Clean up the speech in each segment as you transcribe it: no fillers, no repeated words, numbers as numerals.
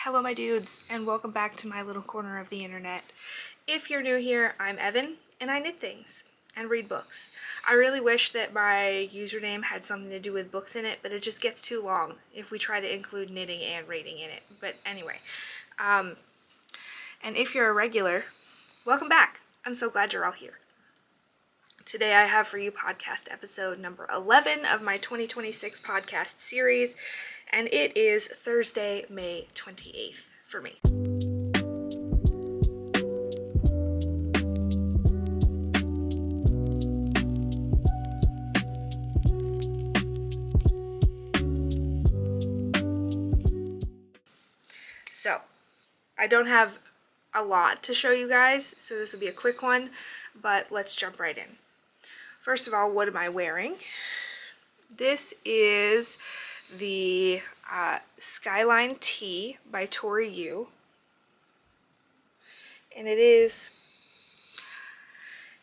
Hello my dudes, and welcome back to my little corner of the internet. If you're new here, I'm Evan, and I knit things and read books. I really wish that my username had something to do with books in it, but it just gets too long if we try to include knitting and reading in it. But anyway, and if you're a regular, welcome back. I'm so glad you're all here. Today I have for you podcast episode number 11 of my 2026 podcast series, and it is Thursday, May 28th for me. So, I don't have a lot to show you guys, so this will be a quick one, but let's jump right in. First of all, what am I wearing? This is the Skyline Tee by Tori Yu, and it is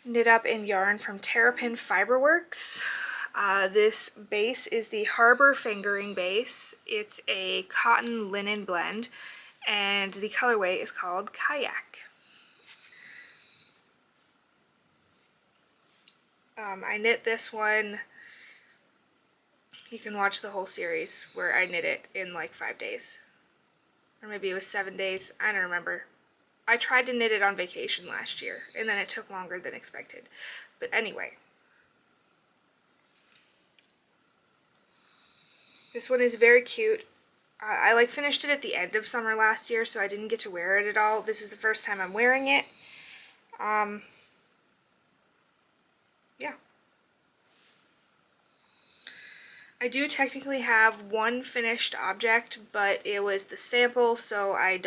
knit up in yarn from Terrapin Fiberworks. This base is the Harbor Fingering base. It's a cotton linen blend, and the colorway is called Kayak. I knit this one. You can watch the whole series where I knit it in like 5 days. Or maybe it was 7 days. I don't remember. I tried to knit it on vacation last year, and then it took longer than expected. But anyway. This one is very cute. I finished it at the end of summer last year, so I didn't get to wear it at all. This is the first time I'm wearing it. Yeah. I do technically have one finished object, but it was the sample, so I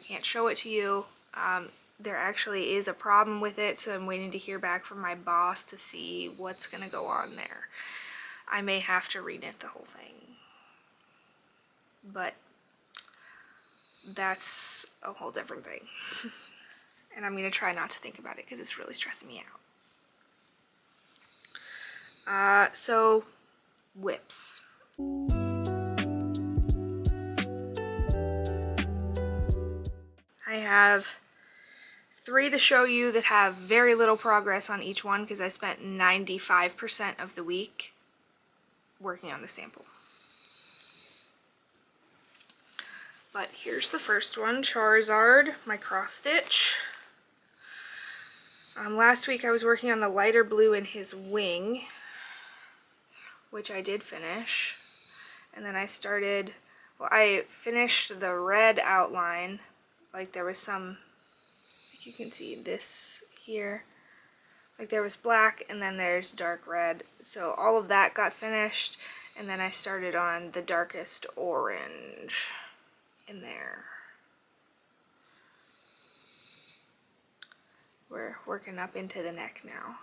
can't show it to you. There actually is a problem with it, so I'm waiting to hear back from my boss to see what's gonna go on there. I may have to reknit the whole thing, but that's a whole different thing. And I'm gonna try not to think about it because it's really stressing me out. So whips. I have 3 to show you that have very little progress on each one because I spent 95% of the week working on the sample. But here's the first one, Charizard, my cross stitch. Last week I was working on the lighter blue in his wing, which I did finish, and then I finished the red outline. Like there was some, like you can see this here, like there was black and then there's dark red, so all of that got finished, and then I started on the darkest orange in there. We're working up into the neck now.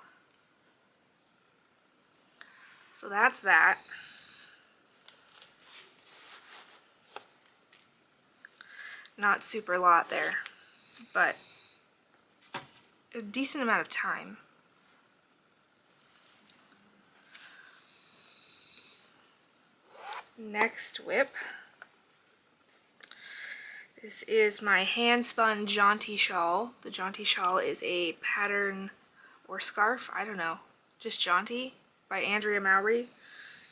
So that's that. Not super lot there, but a decent amount of time. Next whip. This is my hand spun Jaunty shawl. The Jaunty shawl is a pattern or scarf, I don't know, just Jaunty by Andrea Mowry,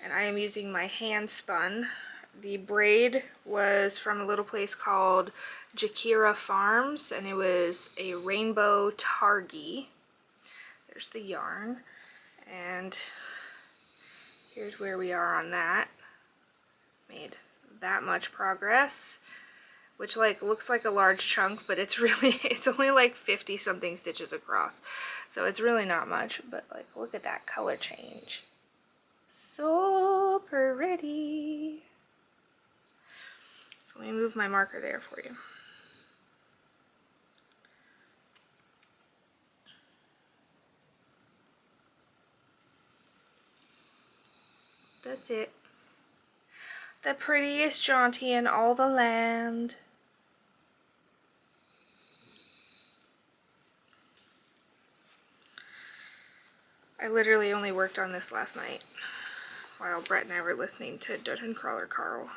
and I am using my hand spun. The braid was from a little place called Feederbrook Farms, and it was a rainbow targi. There's the yarn, and here's where we are on that. Made that much progress, which like looks like a large chunk, but it's only like 50 something stitches across, so it's really not much. But like, look at that color change, so pretty. So let me move my marker there for you. That's it. The prettiest Jaunty in all the land. I literally only worked on this last night while Brett and I were listening to Dungeon Crawler Carl.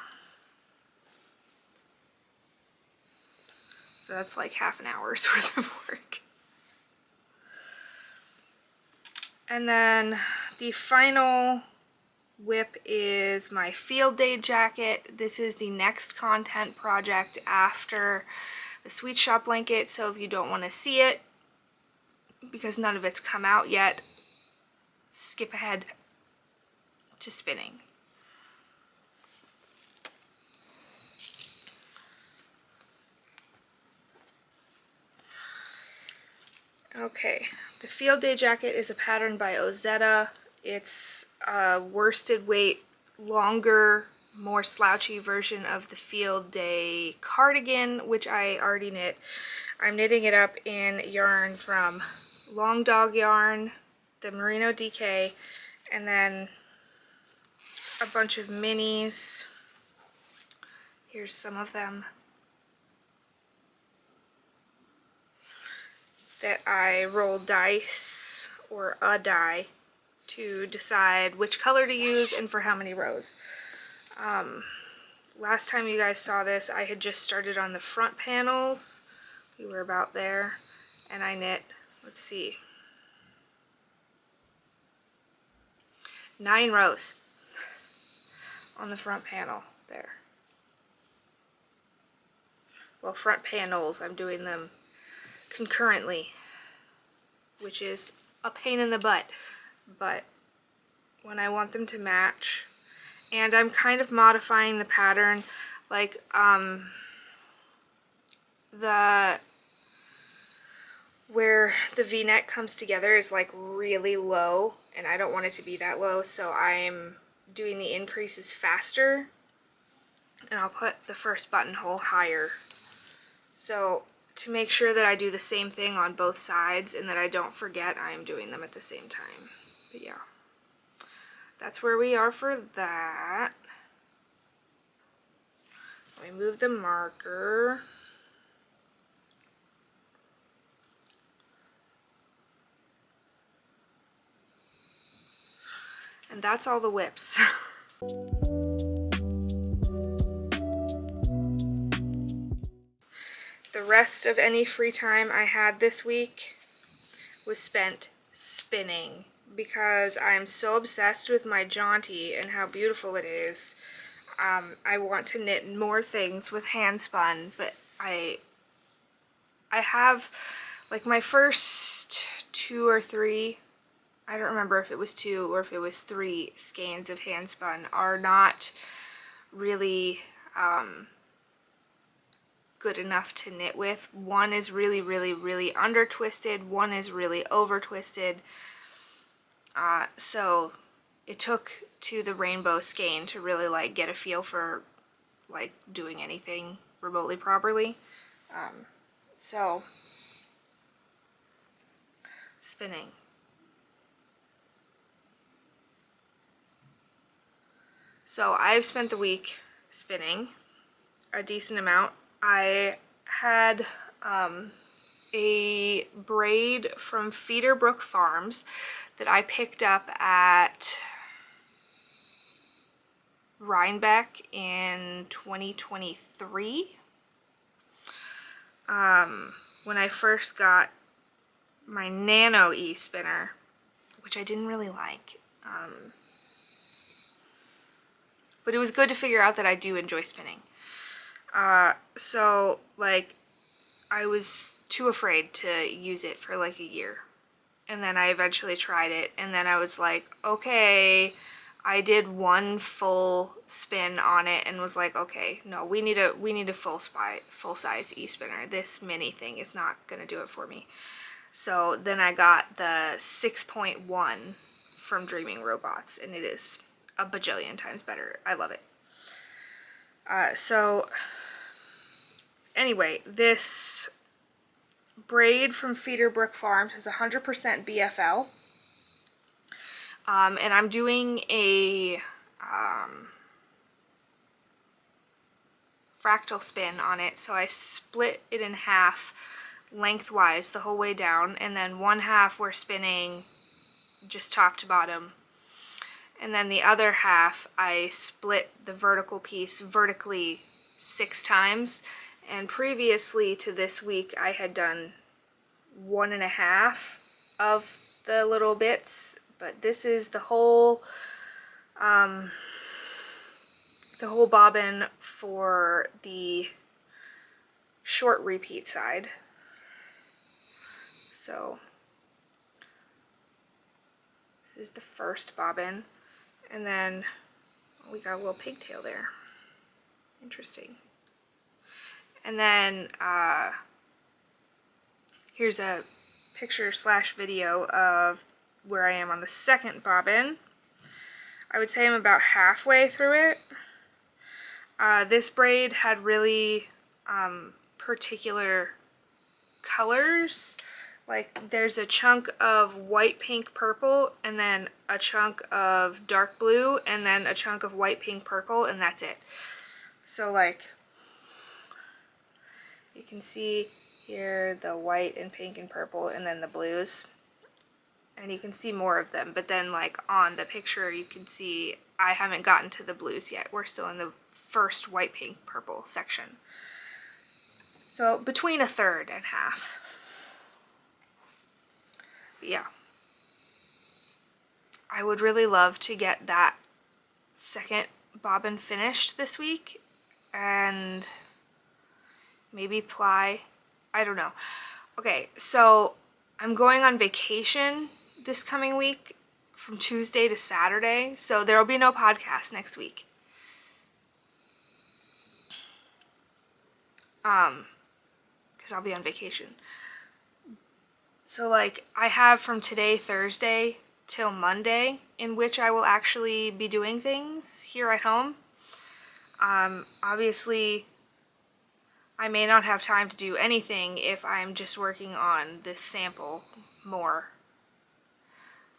That's like half an hour's worth of work. And then the final whip is my field day jacket. This is the next content project after the sweet shop blanket, so if you don't want to see it because none of it's come out yet, skip ahead to spinning. Okay, the field day jacket is a pattern by Ozetta. It's a worsted weight, longer, more slouchy version of the field day cardigan, which I already knit. I'm knitting it up in yarn from Long Dog Yarn, the Merino DK, and then a bunch of minis. Here's some of them that I roll dice or a die to decide which color to use and for how many rows. Last time you guys saw this, I had just started on the front panels. We were about there, and I knit, let's see, 9 rows on the front panel there. Well, front panels, I'm doing them concurrently, which is a pain in the butt, but when I want them to match, and I'm kind of modifying the pattern, like where the V-neck comes together is like really low, and I don't want it to be that low, so I'm doing the increases faster, and I'll put the first buttonhole higher. So to make sure that I do the same thing on both sides and that I don't forget I am doing them at the same time. But yeah, that's where we are for that. Let me move the marker. And that's all the whips. The rest of any free time I had this week was spent spinning because I'm so obsessed with my Jaunty and how beautiful it is. I want to knit more things with hand spun, but I have like my first 2 or 3, I don't remember if it was 2 or if it was 3 skeins of hand spun, are not really good enough to knit with. One is really, really, really under twisted, one is really over twisted. So it took to the rainbow skein to really like get a feel for like doing anything remotely properly. So spinning. So I've spent the week spinning a decent amount. I had a braid from Feederbrook Farms that I picked up at Rhinebeck in 2023. When I first got my Nano e-spinner, which I didn't really like. But it was good to figure out that I do enjoy spinning. So like I was too afraid to use it for like a year, and then I eventually tried it, and then I was like, okay, I did one full spin on it and was like, okay, no, we need a full size e-spinner. This mini thing is not gonna do it for me. So then I got the 6.1 from Dreaming Robots, and it is a bajillion times better. I love it. So anyway, this braid from Feederbrook Farms is 100% BFL. And I'm doing a fractal spin on it, so I split it in half lengthwise the whole way down, and then one half we're spinning just top to bottom, and then the other half I split the vertical piece vertically 6 times, And previously to this week, I had done 1.5 of the little bits, but this is the whole bobbin for the short repeat side. So this is the first bobbin, and then we got a little pigtail there. Interesting. And then here's a picture / video of where I am on the second bobbin. I would say I'm about halfway through it. This braid had really particular colors. Like there's a chunk of white, pink, purple, and then a chunk of dark blue, and then a chunk of white, pink, purple, and that's it. So like you can see here the white and pink and purple, and then the blues. And you can see more of them, but then like on the picture you can see I haven't gotten to the blues yet. We're still in the first white, pink, purple section. So between 1/3 and half. But yeah. I would really love to get that second bobbin finished this week and maybe ply. I don't know. Okay, so I'm going on vacation this coming week from Tuesday to Saturday, so there will be no podcast next week. Because I'll be on vacation. So like I have from today, Thursday, till Monday, in which I will actually be doing things here at home. Obviously, I may not have time to do anything if I'm just working on this sample more.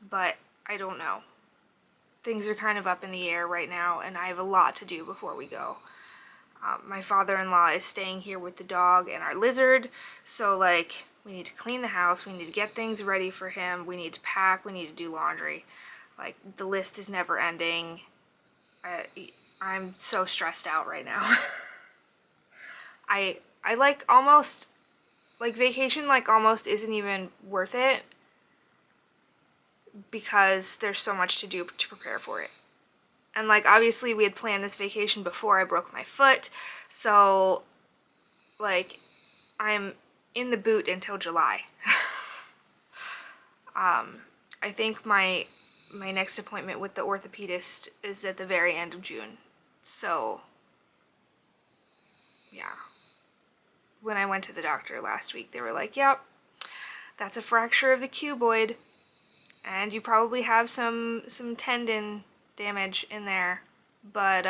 But I don't know. Things are kind of up in the air right now, and I have a lot to do before we go. My father-in-law is staying here with the dog and our lizard, so like we need to clean the house, we need to get things ready for him, we need to pack, we need to do laundry. Like the list is never ending. I'm so stressed out right now. I like almost, like vacation like almost isn't even worth it because there's so much to do to prepare for it. And like obviously we had planned this vacation before I broke my foot, so like I'm in the boot until July. I think my next appointment with the orthopedist is at the very end of June. So yeah. When I went to the doctor last week, they were like, yep, that's a fracture of the cuboid, and you probably have some tendon damage in there, but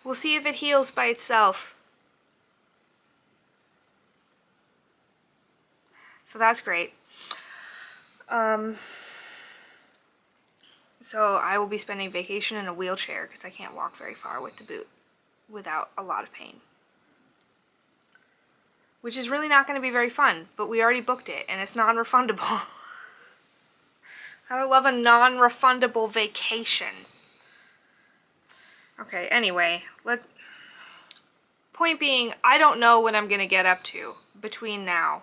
we'll see if it heals by itself. So that's great. So I will be spending vacation in a wheelchair because I can't walk very far with the boot without a lot of pain. Which is really not going to be very fun, but we already booked it, and it's non-refundable. Gotta love a non-refundable vacation. Okay, anyway, point being, I don't know what I'm going to get up to between now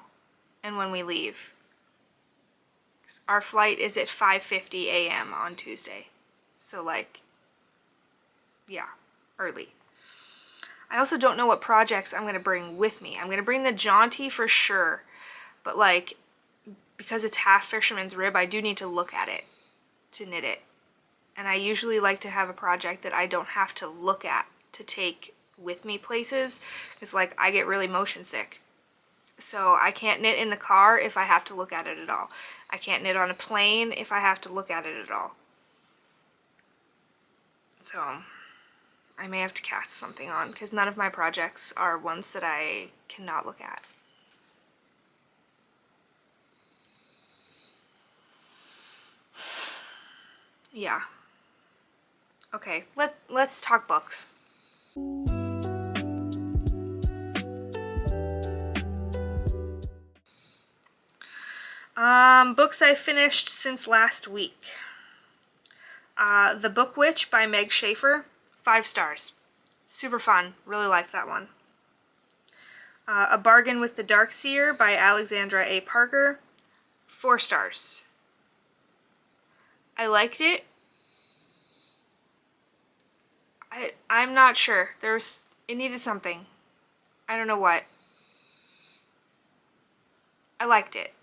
and when we leave. Our flight is at 5:50 a.m. on Tuesday. So, like, yeah, early. I also don't know what projects I'm going to bring with me. I'm going to bring the Jaunty for sure, but like, because it's half fisherman's rib, I do need to look at it to knit it. And I usually like to have a project that I don't have to look at to take with me places, because like I get really motion sick. So I can't knit in the car if I have to look at it at all. I can't knit on a plane if I have to look at it at all. So I may have to cast something on, because none of my projects are ones that I cannot look at. Yeah. Okay, let's talk books. Books I finished since last week. The Book Witch by Meg Schaefer, 5 stars. Super fun. Really liked that one. A Bargain with the Darkseer by Alexandra A. Parker. 4 stars. I liked it. I'm not sure. It needed something. I don't know what. I liked it.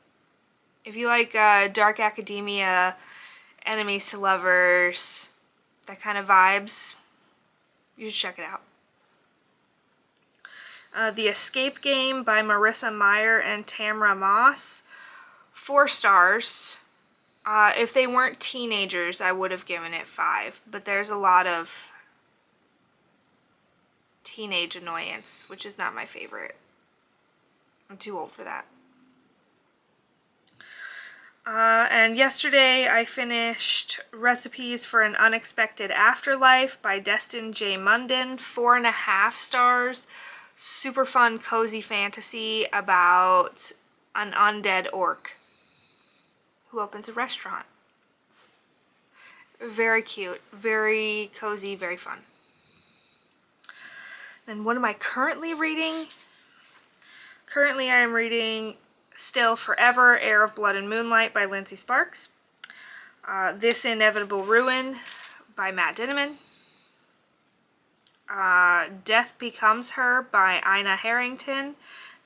If you like dark academia, enemies to lovers, that kind of vibes, you should check it out. The Escape Game by Marissa Meyer and Tamra Moss. 4 stars. If they weren't teenagers, I would have given it 5, but there's a lot of teenage annoyance, which is not my favorite. I'm too old for that. And yesterday I finished Recipes for an Unexpected Afterlife by Destin J. Munden. 4.5 stars. Super fun, cozy fantasy about an undead orc who opens a restaurant. Very cute, very cozy, very fun. Then what am I currently reading? Currently I am reading Still Forever, Heir of Blood and Moonlight by Lindsay Sparks. This Inevitable Ruin by Matt Dinneman. Death Becomes Her by Ina Harrington.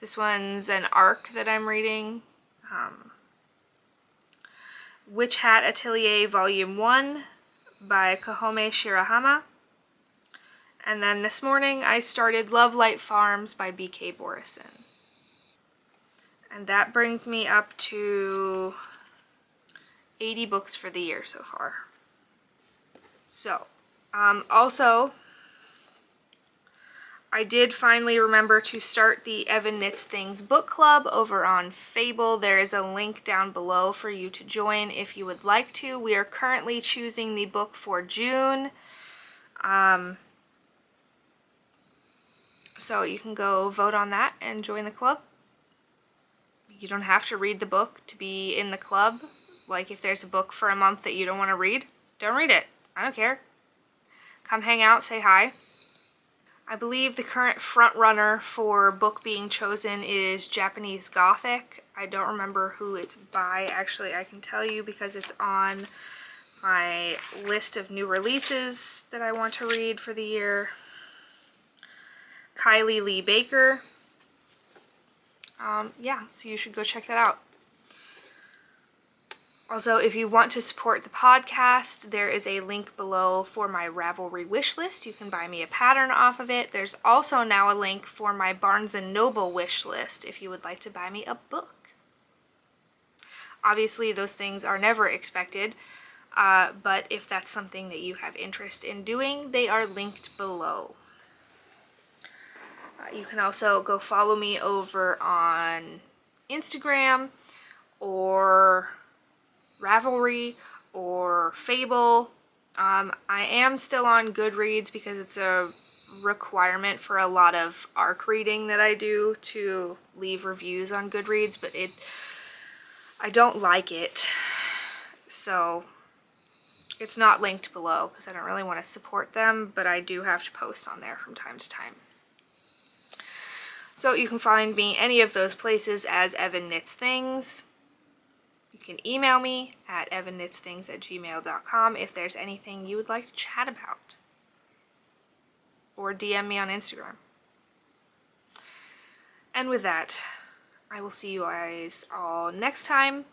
This one's an arc that I'm reading. Witch Hat Atelier Volume 1 by Kahome Shirahama. And then this morning I started Love Light Farms by B.K. Borison. And that brings me up to 80 books for the year so far. So, also, I did finally remember to start the Evan Knits Things Book Club over on Fable. There is a link down below for you to join if you would like to. We are currently choosing the book for June. So you can go vote on that and join the club. You don't have to read the book to be in the club. Like if there's a book for a month that you don't want to read, don't read it. I don't care. Come hang out, say hi. I believe the current front runner for book being chosen is Japanese Gothic. I don't remember who it's by. Actually, I can tell you because it's on my list of new releases that I want to read for the year. Kylie Lee Baker. Yeah, so you should go check that out. Also, if you want to support the podcast, there is a link below for my Ravelry wishlist. You can buy me a pattern off of it. There's also now a link for my Barnes and Noble wishlist if you would like to buy me a book. Obviously, those things are never expected, but if that's something that you have interest in doing, they are linked below. You can also go follow me over on Instagram or Ravelry or Fable. I am still on Goodreads because it's a requirement for a lot of ARC reading that I do to leave reviews on Goodreads, but I don't like it, so it's not linked below because I don't really want to support them, but I do have to post on there from time to time. So you can find me any of those places as Evan Knits Things. You can email me at evanknitsthings@gmail.com if there's anything you would like to chat about. Or DM me on Instagram. And with that, I will see you guys all next time.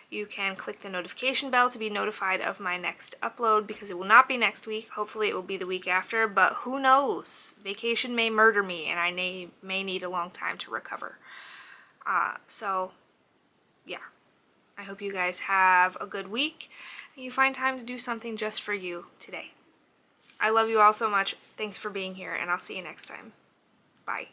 You can click the notification bell to be notified of my next upload because it will not be next week. Hopefully it will be the week after, but who knows? Vacation may murder me and I may need a long time to recover. So, yeah. I hope you guys have a good week and you find time to do something just for you today. I love you all so much. Thanks for being here and I'll see you next time. Bye.